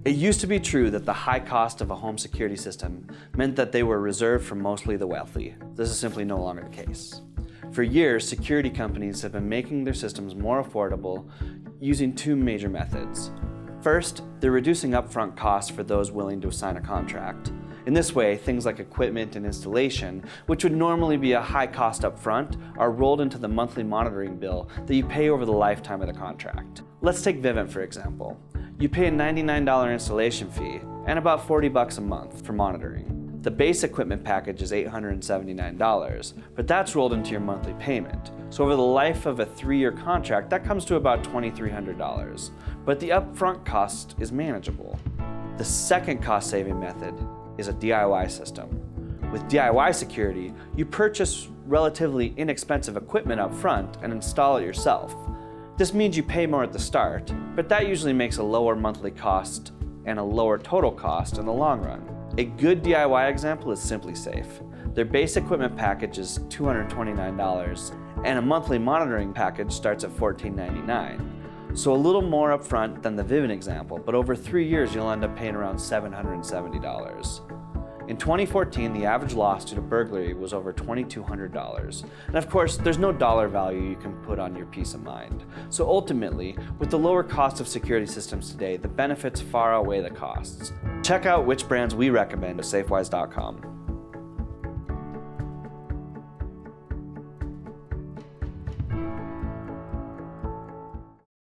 It used to be true that the high cost of a home security system meant that they were reserved for mostly the wealthy. This is simply no longer the case. For years, security companies have been making their systems more affordable using two major methods. First, they're reducing upfront costs for those willing to sign a contract. In this way, things like equipment and installation, which would normally be a high cost upfront, are rolled into the monthly monitoring bill that you pay over the lifetime of the contract. Let's take Vivint for example. You pay a $99 installation fee and about $40 a month for monitoring. The base equipment package is $879, but that's rolled into your monthly payment. So over the life of a 3-year contract, that comes to about $2,300, but the upfront cost is manageable. The second cost-saving method is a DIY system. With DIY security, you purchase relatively inexpensive equipment up front and install it yourself. This means you pay more at the start, but that usually makes a lower monthly cost and a lower total cost in the long run. A good DIY example is Simply Safe. Their base equipment package is $229, and a monthly monitoring package starts at $14.99. So a little more upfront than the Vivint example, but over 3 years you'll end up paying around $770. In 2014, the average loss due to burglary was over $2,200. And of course, there's no dollar value you can put on your peace of mind. So ultimately, with the lower cost of security systems today, the benefits far outweigh the costs. Check out which brands we recommend at Safewise.com.